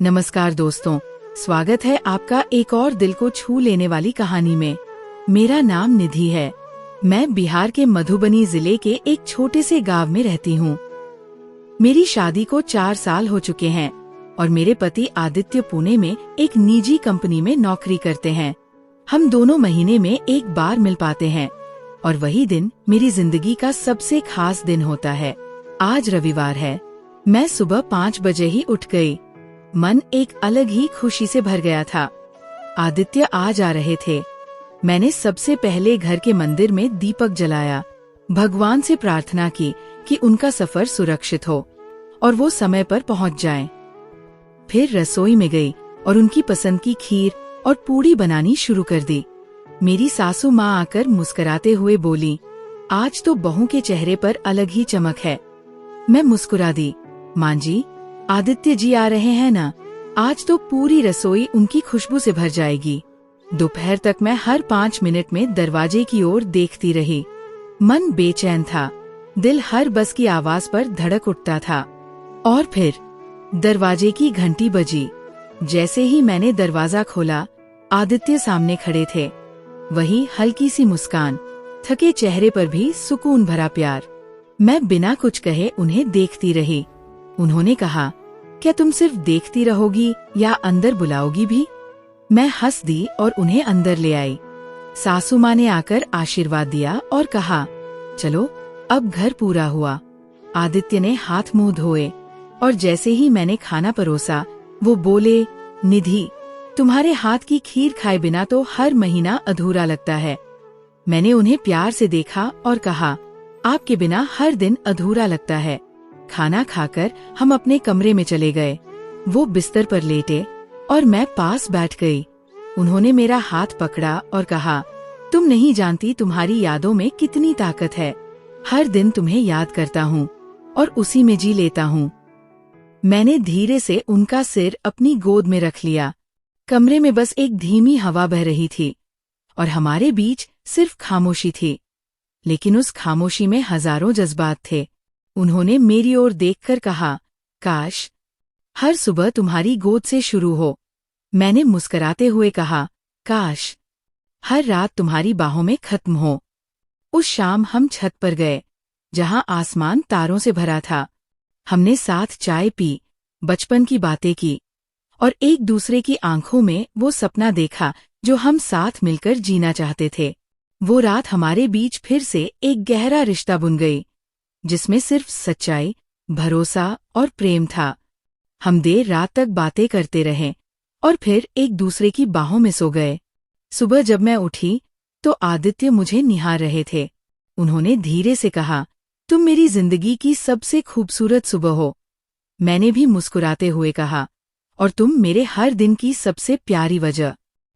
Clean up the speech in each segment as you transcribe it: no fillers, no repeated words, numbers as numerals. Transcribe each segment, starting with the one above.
नमस्कार दोस्तों, स्वागत है आपका एक और दिल को छू लेने वाली कहानी में। मेरा नाम निधि है। मैं बिहार के मधुबनी जिले के एक छोटे से गांव में रहती हूँ। मेरी शादी को 4 साल हो चुके हैं और मेरे पति आदित्य पुणे में एक निजी कंपनी में नौकरी करते हैं। हम दोनों महीने में एक बार मिल पाते हैं और वही दिन मेरी जिंदगी का सबसे खास दिन होता है। आज रविवार है। मैं सुबह 5 बजे ही उठ गई। मन एक अलग ही खुशी से भर गया था। आदित्य आ जा रहे थे। मैंने सबसे पहले घर के मंदिर में दीपक जलाया, भगवान से प्रार्थना की कि उनका सफर सुरक्षित हो और वो समय पर पहुंच जाएं। फिर रसोई में गई और उनकी पसंद की खीर और पूड़ी बनानी शुरू कर दी। मेरी सासू माँ आकर मुस्कुराते हुए बोली, आज तो बहू के चेहरे पर अलग ही चमक है। मैं मुस्कुरा दी, माँ जी, आदित्य जी आ रहे हैं ना, आज तो पूरी रसोई उनकी खुशबू से भर जाएगी। दोपहर तक मैं हर 5 मिनट में दरवाजे की ओर देखती रही। मन बेचैन था, दिल हर बस की आवाज पर धड़क उठता था। और फिर दरवाजे की घंटी बजी। जैसे ही मैंने दरवाजा खोला, आदित्य सामने खड़े थे। वही हल्की सी मुस्कान, थके चेहरे पर भी सुकून भरा प्यार। मैं बिना कुछ कहे उन्हें देखती रही। उन्होंने कहा, क्या तुम सिर्फ देखती रहोगी या अंदर बुलाओगी भी? मैं हंस दी और उन्हें अंदर ले आई। सासू माँ ने आकर आशीर्वाद दिया और कहा, चलो अब घर पूरा हुआ। आदित्य ने हाथ मुंह धोए और जैसे ही मैंने खाना परोसा, वो बोले, निधि, तुम्हारे हाथ की खीर खाए बिना तो हर महीना अधूरा लगता है। मैंने उन्हें प्यार से देखा और कहा, आपके बिना हर दिन अधूरा लगता है। खाना खाकर हम अपने कमरे में चले गए। वो बिस्तर पर लेटे और मैं पास बैठ गई। उन्होंने मेरा हाथ पकड़ा और कहा, तुम नहीं जानती तुम्हारी यादों में कितनी ताकत है। हर दिन तुम्हें याद करता हूँ और उसी में जी लेता हूँ। मैंने धीरे से उनका सिर अपनी गोद में रख लिया। कमरे में बस एक धीमी हवा बह रही थी और हमारे बीच सिर्फ खामोशी थी, लेकिन उस खामोशी में हजारों जज्बात थे। उन्होंने मेरी ओर देखकर कहा, काश हर सुबह तुम्हारी गोद से शुरू हो। मैंने मुस्कुराते हुए कहा, काश हर रात तुम्हारी बाहों में खत्म हो। उस शाम हम छत पर गए, जहां आसमान तारों से भरा था। हमने साथ चाय पी, बचपन की बातें की और एक दूसरे की आंखों में वो सपना देखा जो हम साथ मिलकर जीना चाहते थे। वो रात हमारे बीच फिर से एक गहरा रिश्ता बुन गई, जिसमें सिर्फ सच्चाई, भरोसा और प्रेम था। हम देर रात तक बातें करते रहे और फिर एक दूसरे की बाहों में सो गए। सुबह जब मैं उठी तो आदित्य मुझे निहार रहे थे। उन्होंने धीरे से कहा, तुम मेरी जिंदगी की सबसे खूबसूरत सुबह हो। मैंने भी मुस्कुराते हुए कहा, और तुम मेरे हर दिन की सबसे प्यारी वजह।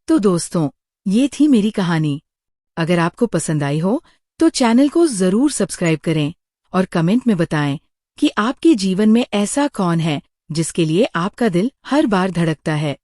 तो दोस्तों, ये थी मेरी कहानी। अगर आपको पसंद आई हो तो चैनल को जरूर सब्सक्राइब करें और कमेंट में बताएं कि आपके जीवन में ऐसा कौन है जिसके लिए आपका दिल हर बार धड़कता है।